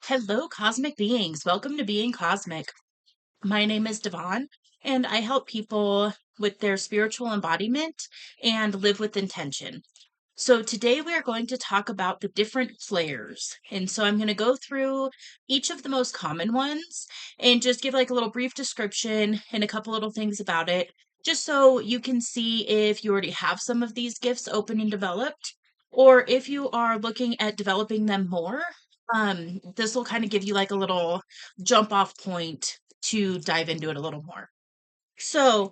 Hello, cosmic beings. Welcome to Being Cosmick. My name is Devon, and I help people with their spiritual embodiment and live with intention. So, today we are going to talk about the different clairs. And so, I'm going to go through each of the most common ones and just give like a little brief description and a couple little things about it, just so you can see if you already have some of these gifts open and developed, or if you are looking at developing them more. This will kind of give you like a little jump off point to dive into it a little more. So,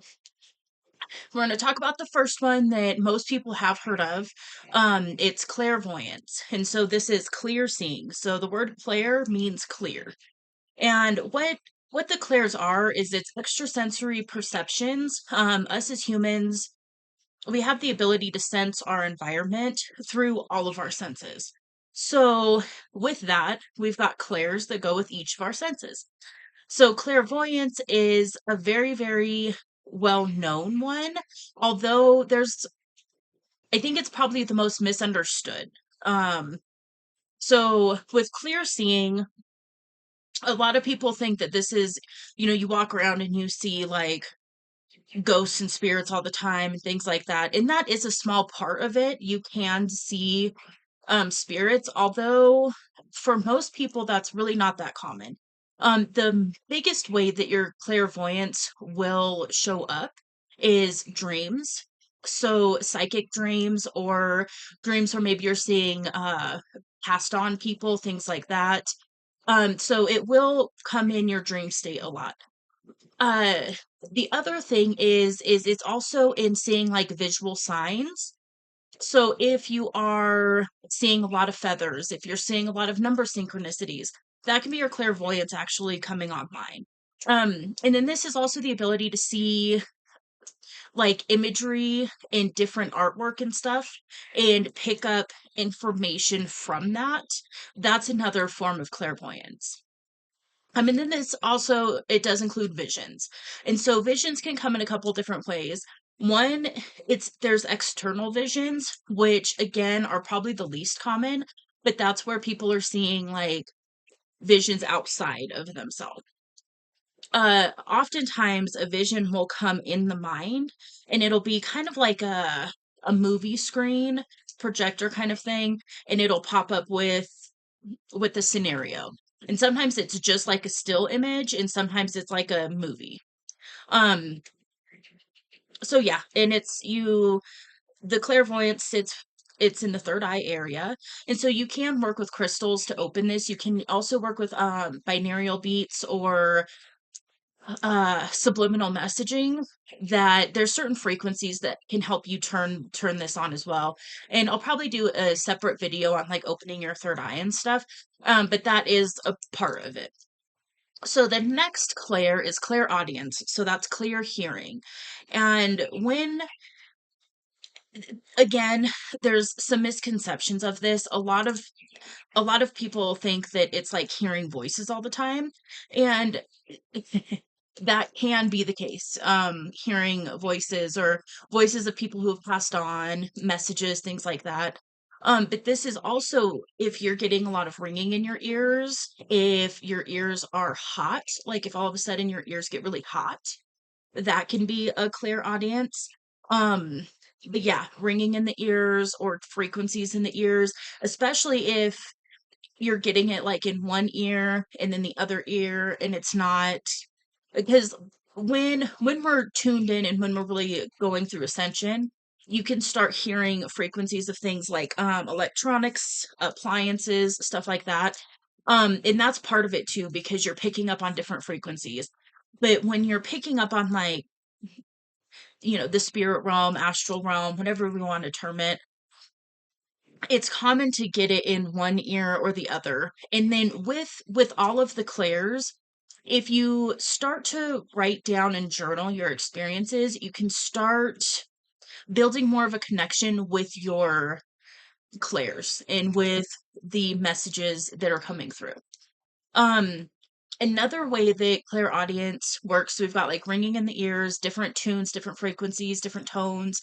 we're going to talk about the first one that most people have heard of. It's clairvoyance. And so this is clear seeing. So the word clair means clear. And what the clairs are is it's extrasensory perceptions. Us as humans, we have the ability to sense our environment through all of our senses. So with that, we've got clairs that go with each of our senses. So clairvoyance is a very, very well-known one, although I think it's probably the most misunderstood. Um, so with clear seeing, a lot of people think that this is, you walk around and you see like ghosts and spirits all the time and things like that. And that is a small part of it. You can see spirits, although for most people that's really not that common. The biggest way that your clairvoyance will show up is dreams. So psychic dreams or dreams where maybe you're seeing passed on people, things like that. So it will come in your dream state a lot. Uh the other thing is it's also in seeing like visual signs. So if you are seeing a lot of feathers, if you're seeing a lot of number synchronicities, that can be your clairvoyance actually coming online. And then this is also the ability to see like imagery and different artwork and stuff and pick up information from that. That's another form of clairvoyance. And then this also it does include visions. And so visions can come in a couple different ways. One, it's there's external visions, which again are probably the least common, but that's where people are seeing like visions outside of themselves. Oftentimes a vision will come in the mind and it'll be kind of like a movie screen projector kind of thing, and it'll pop up with the scenario. And sometimes it's just like a still image and sometimes it's like a movie. Um so yeah, and the clairvoyance sits it's in the third eye area. And so you can work with crystals to open this. You can also work with binaural beats or subliminal messaging, that there's certain frequencies that can help you turn this on as well. And I'll probably do a separate video on like opening your third eye and stuff, but that is a part of it. So the next clair is clairaudience, so that's clear hearing. And when again, there's some misconceptions of this. A lot of people think that it's like hearing voices all the time, and that can be the case. Hearing voices or voices of people who have passed on, messages, things like that. But this is also if you're getting a lot of ringing in your ears, if your ears are hot, like if all of a sudden your ears get really hot, that can be a clear audience. Um, but yeah, ringing in the ears or frequencies in the ears, especially if you're getting it like in one ear and then the other ear, and it's not because when we're tuned in and when we're really going through ascension, you can start hearing frequencies of things like electronics, appliances, stuff like that. And that's part of it too, because you're picking up on different frequencies. But when you're picking up on like, the spirit realm, astral realm, whatever we want to term it, it's common to get it in one ear or the other. And then with all of the clairs, if you start to write down and journal your experiences, you can start building more of a connection with your clairs and with the messages that are coming through. Um, Another way that clairaudience works, we've got like ringing in the ears, different tunes, different frequencies, different tones.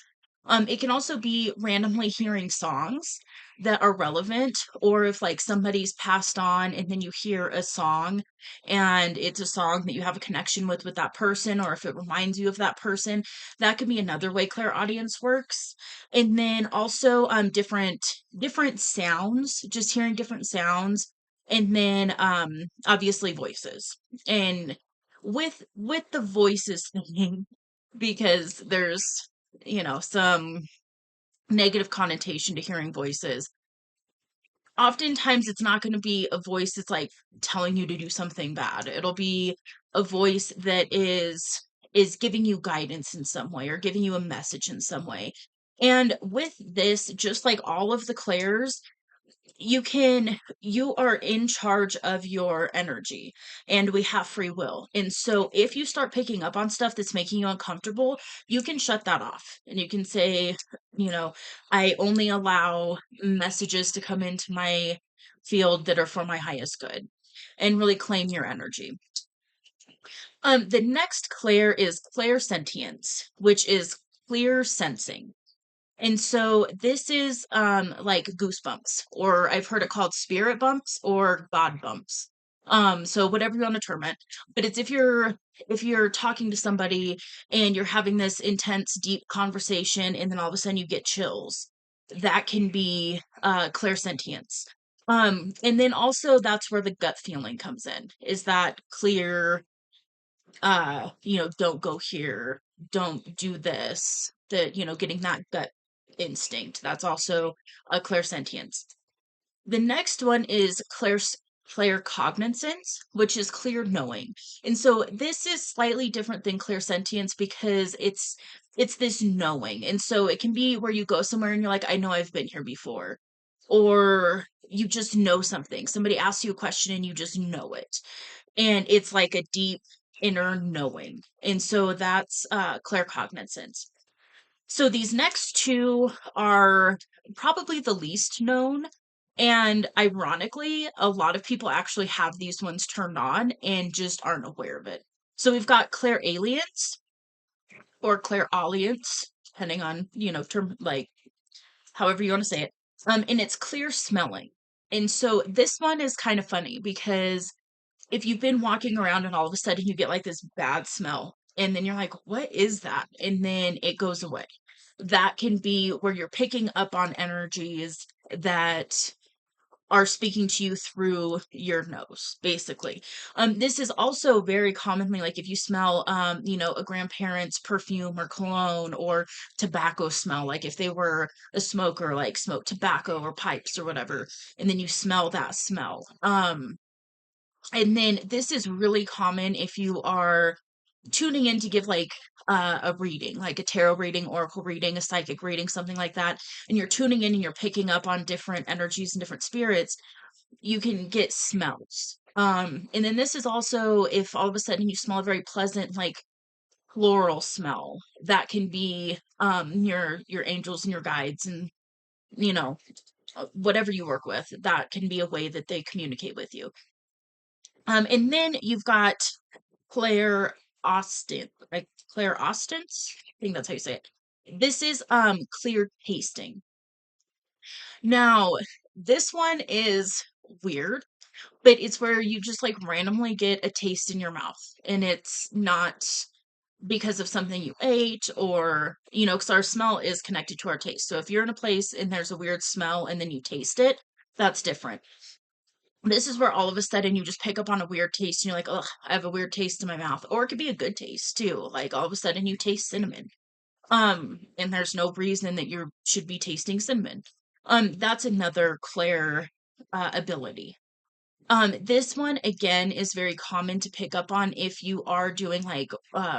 It can also be randomly hearing songs that are relevant, or if like somebody's passed on and then you hear a song and it's a song that you have a connection with that person, or if it reminds you of that person, that could be another way clairaudience works. And then also different sounds, just hearing different sounds, and then obviously voices. And with the voices thing, because there's some negative connotation to hearing voices. Oftentimes, it's not going to be a voice that's like telling you to do something bad. It'll be a voice that is giving you guidance in some way or giving you a message in some way. And with this, just like all of the clairs, you are in charge of your energy, and we have free will. And so if you start picking up on stuff that's making you uncomfortable, you can shut that off and you can say, you know I only allow messages to come into my field that are for my highest good, and really claim your energy. The next clair is clairsentience, which is clear sensing. And so this is like goosebumps, or I've heard it called spirit bumps or God bumps. So whatever you want to term it. But it's if you're talking to somebody and you're having this intense, deep conversation, and then all of a sudden you get chills. That can be clairsentience. And then also that's where the gut feeling comes in, is that clear, don't go here, don't do this, that, getting that gut instinct. That's also a clairsentience. The next one is claircognizance, which is clear knowing. And so this is slightly different than clairsentience because it's this knowing. And so it can be where you go somewhere and you're like, I know I've been here before. Or you just know something. Somebody asks you a question and you just know it, and it's like a deep inner knowing. And so that's claircognizance. So these next two are probably the least known, and ironically a lot of people actually have these ones turned on and just aren't aware of it. So we've got clairalience or clairaudience, depending on term, like however you want to say it. And it's clear smelling. And so this one is kind of funny because if you've been walking around and all of a sudden you get like this bad smell, and then you're like, what is that? And then it goes away. That can be where you're picking up on energies that are speaking to you through your nose, basically. This is also very commonly like if you smell, a grandparent's perfume or cologne or tobacco smell, like if they were a smoker, like smoked tobacco or pipes or whatever, and then you smell that smell. And then this is really common if you are tuning in to give like a reading, like a tarot reading, oracle reading, a psychic reading, something like that. And you're tuning in and you're picking up on different energies and different spirits. You can get smells. And then this is also if all of a sudden you smell a very pleasant, like floral smell, that can be your angels and your guides, and you know whatever you work with, that can be a way that they communicate with you. And then you've got Claire Austin, like Claire Austin's. I think that's how you say it. This is clear tasting. Now, this one is weird, but it's where you just like randomly get a taste in your mouth, and it's not because of something you ate, or because our smell is connected to our taste. So if you're in a place and there's a weird smell and then you taste it, that's different. This is where all of a sudden you just pick up on a weird taste and you're like, oh, I have a weird taste in my mouth. Or it could be a good taste too. Like all of a sudden you taste cinnamon. And there's no reason that you should be tasting cinnamon. That's another Claire ability. This one again is very common to pick up on if you are doing like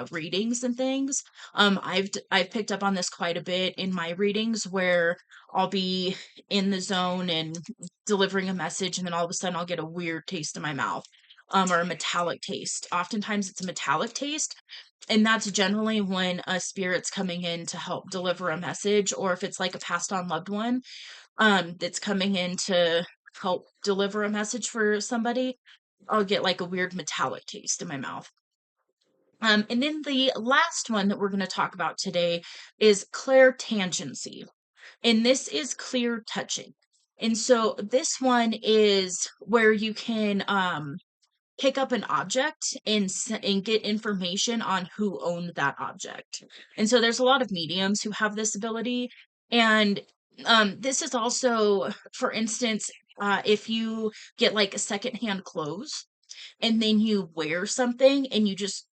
readings and things. I've picked up on this quite a bit in my readings where I'll be in the zone and delivering a message, and then all of a sudden I'll get a weird taste in my mouth, or a metallic taste. Oftentimes it's a metallic taste, and that's generally when a spirit's coming in to help deliver a message, or if it's like a passed on loved one that's coming in to help deliver a message for somebody, I'll get like a weird metallic taste in my mouth. And then the last one that we're going to talk about today is clairtangency. And this is clear touching. And so this one is where you can pick up an object and get information on who owned that object. And so there's a lot of mediums who have this ability. And this is also, for instance, if you get like secondhand clothes and then you wear something and you just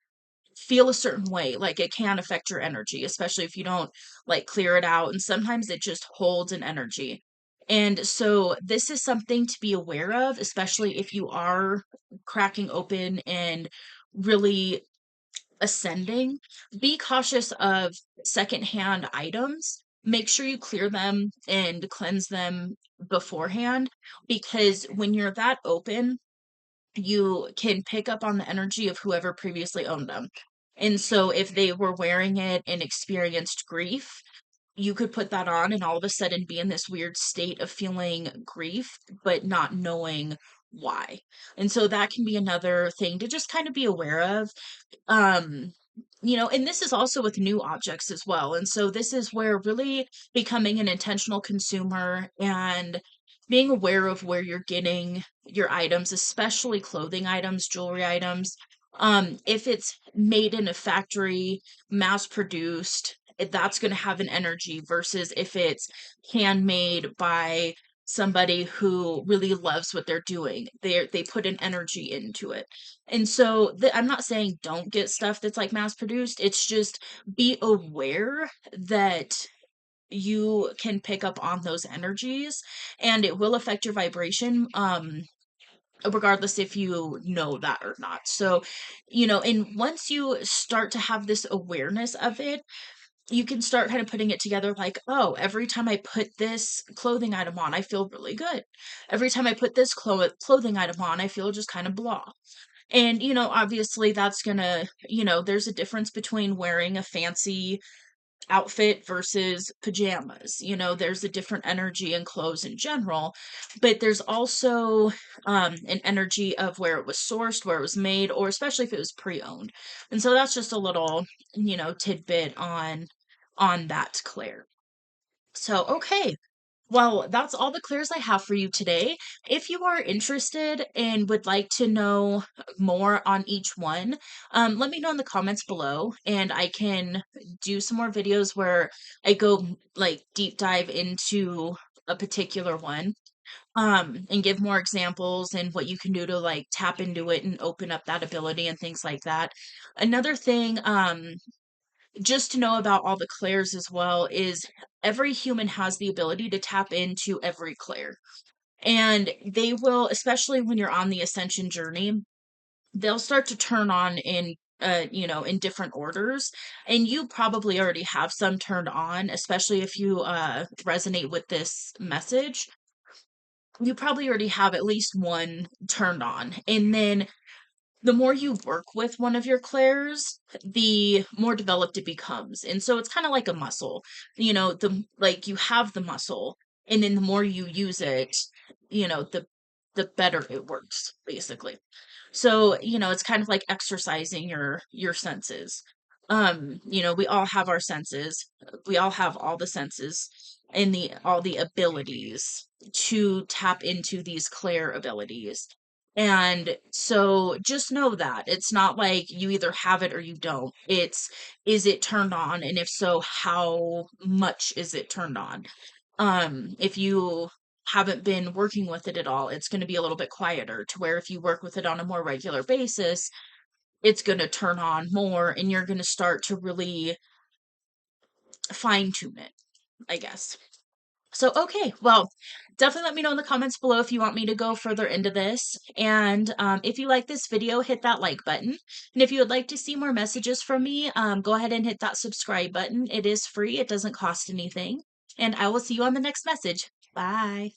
feel a certain way, like it can affect your energy, especially if you don't like clear it out, and sometimes it just holds an energy. And so this is something to be aware of, especially if you are cracking open and really ascending. Be cautious of secondhand items. Make sure you clear them and cleanse them beforehand, because when you're that open, you can pick up on the energy of whoever previously owned them. And so if they were wearing it and experienced grief, you could put that on and all of a sudden be in this weird state of feeling grief, but not knowing why. And so that can be another thing to just kind of be aware of. Um, and this is also with new objects as well. And so this is where really becoming an intentional consumer and being aware of where you're getting your items, especially clothing items, jewelry items. If it's made in a factory, mass produced, that's going to have an energy versus if it's handmade by somebody who really loves what they're doing. They put an energy into it. And so I'm not saying don't get stuff that's like mass produced. It's just be aware that you can pick up on those energies and it will affect your vibration, regardless if you know that or not. So, and once you start to have this awareness of it, you can start kind of putting it together like, oh, every time I put this clothing item on, I feel really good. Every time I put this clothing item on, I feel just kind of blah. And, obviously that's gonna, there's a difference between wearing a fancy outfit versus pajamas. There's a different energy in clothes in general, but there's also an energy of where it was sourced, where it was made, or especially if it was pre-owned. And so that's just a little, tidbit on that, Claire. So, okay. Well, that's all the clears I have for you today. If you are interested and would like to know more on each one, let me know in the comments below, and I can do some more videos where I go like deep dive into a particular one, and give more examples and what you can do to like tap into it and open up that ability and things like that. Another thing, just to know about all the clairs as well is every human has the ability to tap into every clair. And they will, especially when you're on the ascension journey, they'll start to turn on in different orders. And you probably already have some turned on, especially if you resonate with this message. You probably already have at least one turned on. And then the more you work with one of your clairs, the more developed it becomes. And so it's kind of like a muscle. The you have the muscle, and then the more you use it, the better it works, basically. So, it's kind of like exercising your senses. We all have our senses. We all have all the senses and the all the abilities to tap into these clair abilities. And so just know that it's not like you either have it or you don't. It's, is it turned on? And if so, how much is it turned on? If you haven't been working with it at all, it's going to be a little bit quieter, to where if you work with it on a more regular basis, it's going to turn on more and you're going to start to really fine tune it, I guess. So, okay, well, definitely let me know in the comments below if you want me to go further into this. And if you like this video, hit that like button. And if you would like to see more messages from me, go ahead and hit that subscribe button. It is free, it doesn't cost anything. And I will see you on the next message. Bye.